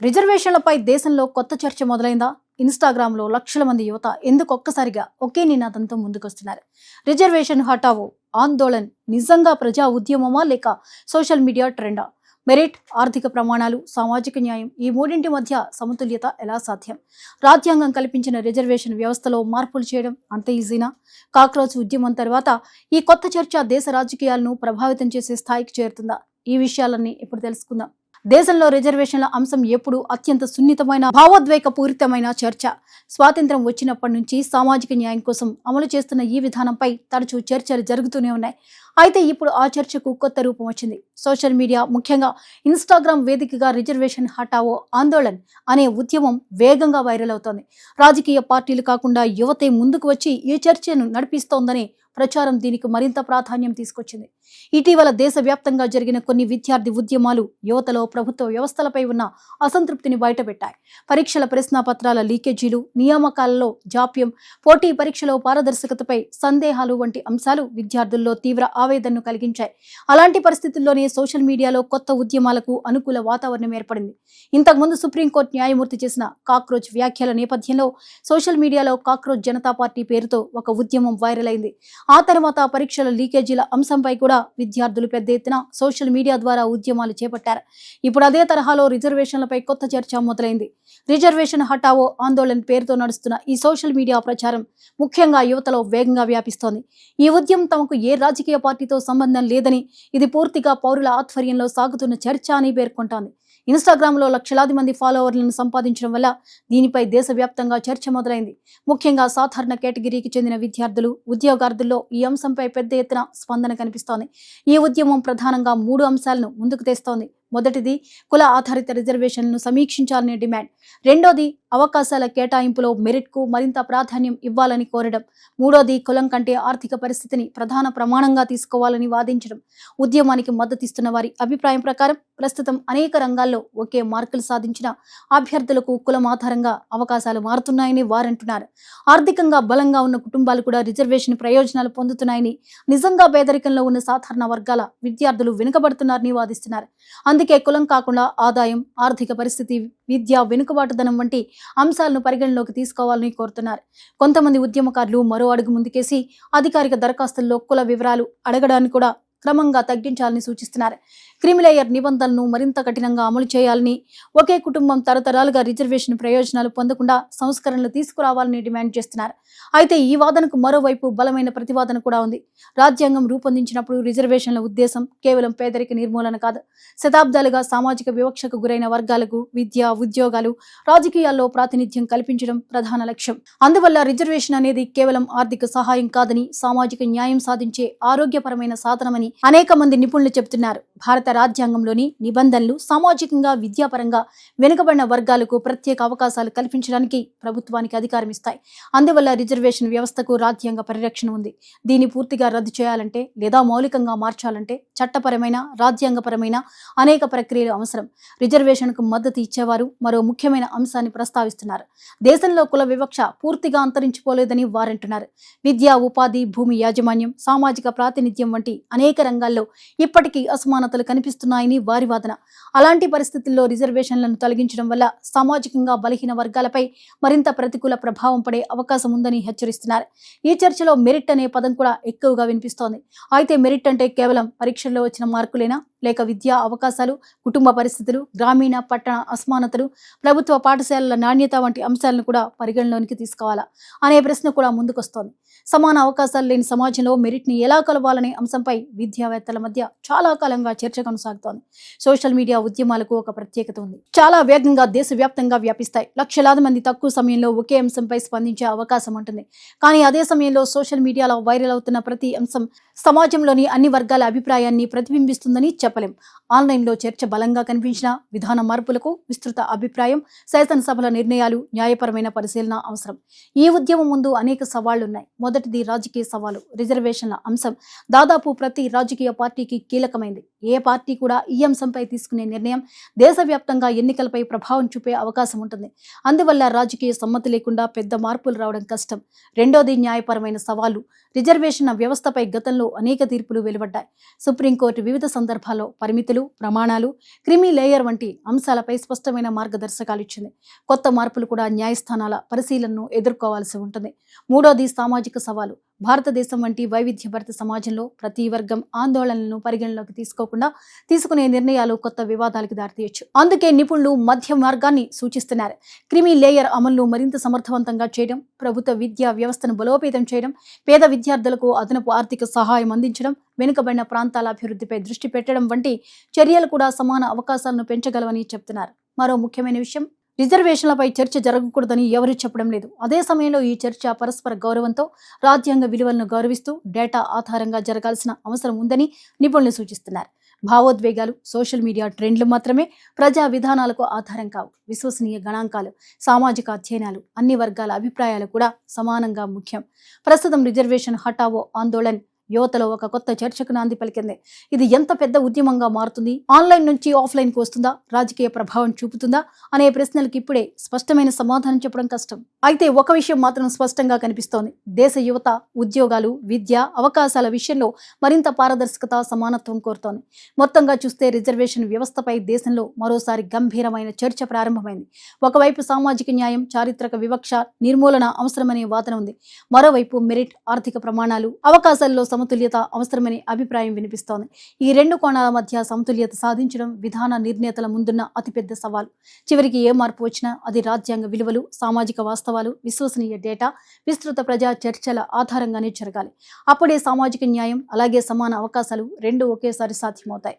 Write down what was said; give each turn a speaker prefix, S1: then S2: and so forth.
S1: రిజర్వేషన్లపై దేశంలో కొత్త చర్చ మొదలైందా? ఇన్‌స్టాగ్రామ్‌లో లక్షల మంది యువత ఎందుకు ఒక్కసారిగా ఒకే నినాదంతో ముందుకొస్తున్నారు? రిజర్వేషన్ హటావో ఆందోళన్ నిజంగా ప్రజా ఉద్యమమా లేక సోషల్ మీడియా ట్రెండా? మెరిట్, ఆర్థిక ప్రమాణాలు, సామాజిక న్యాయం ఈ మూడింటి మధ్య సమతుల్యత ఎలా సాధ్యం? రాజ్యాంగం కల్పించిన రిజర్వేషన్ వ్యవస్థలో మార్పులు చేయడం అంత ఈజీనా? కాక్రోచ్ ఉద్యమం తర్వాత ఈ కొత్త చర్చ దేశ రాజకీయాలను ప్రభావితం చేసే స్థాయికి చేరుతుందా? ఈ విషయాలన్నీ ఇప్పుడు తెలుసుకుందాం. దేశంలో రిజర్వేషన్ల అంశం ఎప్పుడు అత్యంత సున్నితమైన భావోద్వేగ పూరితమైన చర్చ. స్వాతంత్ర్యం వచ్చినప్పటి నుంచి సామాజిక న్యాయం కోసం అమలు చేస్తున్న ఈ విధానంపై తరచూ చర్చలు జరుగుతూనే ఉన్నాయి. అయితే ఇప్పుడు ఆ చర్చకు కొత్త రూపం వచ్చింది. సోషల్ మీడియా, ముఖ్యంగా ఇన్‌స్టాగ్రామ్ వేదికగా రిజర్వేషన్ హటావో ఆందోళన్ అనే ఉద్యమం వేగంగా వైరల్ అవుతోంది. రాజకీయ పార్టీలు కాకుండా యువతే ముందుకు వచ్చి ఈ చర్చను నడిపిస్తోందనే ప్రచారం దీనికి మరింత ప్రాధాన్యం తీసుకొచ్చింది. ఇటీవల దేశవ్యాప్తంగా జరిగిన కొన్ని విద్యార్థి ఉద్యమాలు యువతలో ప్రభుత్వ వ్యవస్థలపై ఉన్న అసంతృప్తిని బయటపెట్టాయి. పరీక్షల ప్రశ్నాపత్రాల లీకేజీలు, నియామకాలలో జాప్యం, పోటీ పరీక్షలో పారదర్శకతపై సందేహాలు వంటి అంశాలు విద్యార్థుల్లో తీవ్ర ఆవేదనను కలిగించాయి. అలాంటి పరిస్థితుల్లోనే సోషల్ మీడియాలో కొత్త ఉద్యమాలకు అనుకూల వాతావరణం ఏర్పడింది. ఇంతకుముందు సుప్రీంకోర్టు న్యాయమూర్తి చేసిన కాక్రోచ్ వ్యాఖ్యల నేపథ్యంలో సోషల్ మీడియాలో కాక్రోచ్ జనతా పార్టీ పేరుతో ఒక ఉద్యమం వైరల్ అయింది. ఆ తర్వాత పరీక్షల లీకేజీల అంశంపై కూడా విద్యార్థులు పెద్ద ఎత్తున సోషల్ మీడియా ద్వారా ఉద్యమాలు చేపట్టారు. ఇప్పుడు అదే తరహాలో రిజర్వేషన్లపై కొత్త చర్చ మొదలైంది. రిజర్వేషన్ హటావో ఆందోళన్ పేరుతో నడుస్తున్న ఈ సోషల్ మీడియా ప్రచారం ముఖ్యంగా యువతలో వేగంగా వ్యాపిస్తోంది. ఈ ఉద్యమం తమకు ఏ రాజకీయ పార్టీతో సంబంధం లేదని, ఇది పూర్తిగా పౌరుల ఆధ్వర్యంలో సాగుతున్న చర్చ అని పేర్కొంటోంది. ఇన్‌స్టాగ్రామ్‌లో లక్షలాది మంది ఫాలోవర్లను సంపాదించడం వల్ల దీనిపై దేశవ్యాప్తంగా చర్చ మొదలైంది. ముఖ్యంగా సాధారణ కేటగిరీకి చెందిన విద్యార్థులు, ఉద్యోగార్థుల్లో ఈ అంశంపై పెద్ద ఎత్తున స్పందన కనిపిస్తోంది. ఈ ఉద్యమం ప్రధానంగా 3 అంశాలను ముందుకు తెస్తోంది. మొదటిది కుల ఆధారిత రిజర్వేషన్లను సమీక్షించాలనే డిమాండ్. రెండోది అవకాశాల కేటాయింపులో మెరిట్కు మరింత ప్రాధాన్యం ఇవ్వాలని కోరడం. మూడోది కులం కంటే ఆర్థిక పరిస్థితిని ప్రధాన ప్రమాణంగా తీసుకోవాలని వాదించడం. ఉద్యమానికి మద్దతిస్తున్న వారి అభిప్రాయం ప్రకారం ప్రస్తుతం అనేక రంగాల్లో ఒకే మార్కులు సాధించిన అభ్యర్థులకు కులం ఆధారంగా అవకాశాలు మారుతున్నాయని వారంటున్నారు. ఆర్థికంగా బలంగా ఉన్న కుటుంబాలు కూడా రిజర్వేషన్ ప్రయోజనాలు పొందుతున్నాయని, నిజంగా పేదరికంలో ఉన్న సాధారణ వర్గాల విద్యార్థులు వెనుకబడుతున్నారని వాదిస్తున్నారు. అందుకే కులం కాకుండా ఆదాయం, ఆర్థిక పరిస్థితి, విద్య, వెనుకబాటుదనం వంటి అంశాలను పరిగణలోకి తీసుకోవాలని కోరుతున్నారు. కొంతమంది ఉద్యమకారులు మరో అడుగు ముందుకేసి అధికారిక దరఖాస్తుల్లో కుల వివరాలు అడగడాన్ని కూడా క్రమంగా తగ్గించాలని సూచిస్తున్నారు. క్రిమిలేయర్ నిబంధనలను మరింత కఠినంగా అమలు చేయాలని, ఒకే కుటుంబం తరతరాలుగా రిజర్వేషన్ ప్రయోజనాలు పొందకుండా సంస్కరణలు తీసుకురావాలని డిమాండ్ చేస్తున్నారు. అయితే ఈ వాదనకు మరోవైపు బలమైన ప్రతివాదన కూడా ఉంది. రాజ్యాంగం రూపొందించినప్పుడు రిజర్వేషన్ల ఉద్దేశం కేవలం పేదరిక నిర్మూలన కాదు. శతాబ్దాలుగా సామాజిక వివక్షకు గురైన వర్గాలకు విద్య, ఉద్యోగాలు, రాజకీయాల్లో ప్రాతినిధ్యం కల్పించడం ప్రధాన లక్ష్యం. అందువల్ల రిజర్వేషన్ అనేది కేవలం ఆర్థిక సహాయం కాదని, సామాజిక న్యాయం సాధించే ఆరోగ్యపరమైన సాధనమని అనేక మంది నిపుణులు చెబుతున్నారు. భారత రాజ్యాంగంలోని నిబంధనలు సామాజికంగా, విద్యాపరంగా వెనుకబడిన వర్గాలకు ప్రత్యేక అవకాశాలు కల్పించడానికి ప్రభుత్వానికి అధికారం ఇస్తాయి. అందువల్ల రిజర్వేషన్ వ్యవస్థకు రాజ్యాంగ పరిరక్షణ ఉంది. దీన్ని పూర్తిగా రద్దు చేయాలంటే లేదా మౌలికంగా మార్చాలంటే చట్టపరమైన, రాజ్యాంగపరమైన అనేక ప్రక్రియలు అవసరం. రిజర్వేషన్కు మద్దతు ఇచ్చేవారు మరో ముఖ్యమైన అంశాన్ని ప్రస్తావిస్తున్నారు. దేశంలో కుల వివక్ష పూర్తిగా అంతరించిపోలేదని వారంటున్నారు. విద్య, ఉపాధి, భూమి యాజమాన్యం, సామాజిక ప్రాతినిధ్యం వంటి అనేక రంగాల్లో ఇప్పటికీ అసమానతలు కనిపిస్తున్నాయని వారి వాదన. అలాంటి పరిస్థితుల్లో రిజర్వేషన్లను తొలగించడం వల్ల సామాజికంగా బలహీన వర్గాలపై మరింత ప్రతికూల ప్రభావం పడే అవకాశం ఉందని హెచ్చరిస్తున్నారు. ఈ చర్చలో మెరిట్ అనే పదం కూడా ఎక్కువగా వినిపిస్తోంది. అయితే మెరిట్ అంటే కేవలం పరీక్షల్లో వచ్చిన మార్కులేనా, లేక విద్యా అవకాశాలు, కుటుంబ పరిస్థితులు, గ్రామీణ, పట్టణ అసమానతలు, ప్రభుత్వ పాఠశాలల నాణ్యత వంటి అంశాలను కూడా పరిగణలోనికి తీసుకోవాలా అనే ప్రశ్న కూడా ముందుకొస్తోంది. సమాన అవకాశాలు లేని సమాజంలో మెరిట్ని ఎలా కొలవాలనే అంశంపై విద్యావేత్తల మధ్య చాలా కాలంగా చర్చ కొనసాగుతోంది. సోషల్ మీడియా ఉద్యమాలకు ఒక ప్రత్యేకత ఉంది. చాలా వేగంగా దేశవ్యాప్తంగా వ్యాపిస్తాయి. లక్షలాది మంది తక్కువ సమయంలో ఒకే అంశంపై స్పందించే అవకాశం ఉంటుంది. కానీ అదే సమయంలో సోషల్ మీడియాలో వైరల్ అవుతున్న ప్రతి అంశం సమాజంలోని అన్ని వర్గాల అభిప్రాయాన్ని ప్రతిబింబిస్తుందని చెప్పలేం. ఆన్లైన్లో చర్చ బలంగా కనిపించిన విధాన మార్పులకు విస్తృత అభిప్రాయం, శాసనసభల నిర్ణయాలు, న్యాయపరమైన పరిశీలన అవసరం. ఈ ఉద్యమం ముందు అనేక సవాళ్లున్నాయి. మొదటిది రాజకీయ సవాలు. రిజర్వేషన్ల అంశం దాదాపు ప్రతి రాజకీయ పార్టీకి కీలకమైంది. ఏ పార్టీ కూడా ఈ అంశంపై తీసుకునే నిర్ణయం దేశవ్యాప్తంగా ఎన్నికలపై ప్రభావం చూపే అవకాశం ఉంటుంది. అందువల్ల రాజకీయ సమ్మతి లేకుండా పెద్ద మార్పులు రావడం కష్టం. రెండోది న్యాయపరమైన సవాళ్లు. రిజర్వేషన్ వ్యవస్థపై గతంలో అనేక తీర్పులు వెలువడ్డాయి. సుప్రీంకోర్టు వివిధ సందర్భాల్లో పరిమితులు, ప్రమాణాలు, క్రిమి లేయర్ వంటి అంశాలపై స్పష్టమైన మార్గదర్శకాలు ఇచ్చింది. కొత్త మార్పులు కూడా న్యాయస్థానాల పరిశీలనను ఎదుర్కోవాల్సి ఉంటుంది. మూడోది సామాజిక సవాలు. భారతదేశం వంటి వైవిధ్యభరిత సమాజంలో ప్రతి వర్గం ఆందోళనలను పరిగణలోకి తీసుకోకుండా తీసుకునే నిర్ణయాలు కొత్త వివాదాలకు దారితీయొచ్చు. అందుకే నిపుణులు మధ్య మార్గాన్ని సూచిస్తున్నారు. క్రిమి లేయర్ అమలును మరింత సమర్థవంతంగా చేయడం, ప్రభుత్వ విద్యా వ్యవస్థను బలోపేతం చేయడం, పేద విద్యార్థులకు అదనపు ఆర్థిక సహాయం అందించడం, వెనుకబడిన ప్రాంతాల అభివృద్ధిపై దృష్టి పెట్టడం వంటి చర్యలు కూడా సమాన అవకాశాలను పెంచగలవని చెప్తున్నారు. మరో ముఖ్యమైన విషయం, రిజర్వేషన్లపై చర్చ జరగకూడదని ఎవరూ చెప్పడం లేదు. అదే సమయంలో ఈ చర్చ పరస్పర గౌరవంతో, రాజ్యాంగ విలువలను గౌరవిస్తూ డేటా ఆధారంగా జరగాల్సిన అవసరం ఉందని నిపుణులు సూచిస్తున్నారు. భావోద్వేగాలు, సోషల్ మీడియా ట్రెండ్లు మాత్రమే ప్రజా విధానాలకు ఆధారం కావు. విశ్వసనీయ గణాంకాలు, సామాజిక అధ్యయనాలు, అన్ని వర్గాల అభిప్రాయాలు కూడా సమానంగా ముఖ్యం. ప్రస్తుతం రిజర్వేషన్ హటావో ఆందోళన్ యువతలో ఒక కొత్త చర్చకు నాంది పలికింది. ఇది ఎంత పెద్ద ఉద్యమంగా మారుతుంది, ఆన్లైన్ నుంచి ఆఫ్లైన్కి వస్తుందా, రాజకీయ ప్రభావం చూపుతుందా అనే ప్రశ్నలకు ఇప్పుడే స్పష్టమైన సమాధానం చెప్పడం కష్టం. అయితే ఒక విషయం మాత్రం స్పష్టంగా కనిపిస్తోంది. దేశ యువత ఉద్యోగాలు, విద్య, అవకాశాల విషయంలో మరింత పారదర్శకత, సమానత్వం కోరుతోంది. మొత్తంగా చూస్తే రిజర్వేషన్ వ్యవస్థపై దేశంలో మరోసారి గంభీరమైన చర్చ ప్రారంభమైంది. ఒకవైపు సామాజిక న్యాయం, చారిత్రక వివక్ష నిర్మూలన అవసరమనే వాదన ఉంది. మరోవైపు మెరిట్, ఆర్థిక ప్రమాణాలు, అవకాశాల్లో సమతుల్యత అవసరమనే అభిప్రాయం వినిపిస్తోంది. ఈ రెండు కోణాల మధ్య సమతుల్యత సాధించడం విధాన నిర్ణేతల ముందున్న అతిపెద్ద సవాలు. చివరికి ఏ మార్పు వచ్చినా అది రాజ్యాంగ విలువలు, సామాజిక వాస్తవాలు, విశ్వసనీయ డేటా, విస్తృత ప్రజా చర్చల ఆధారంగానే జరగాలి. అప్పుడే సామాజిక న్యాయం అలాగే సమాన అవకాశాలు రెండు ఒకేసారి సాధ్యమవుతాయి.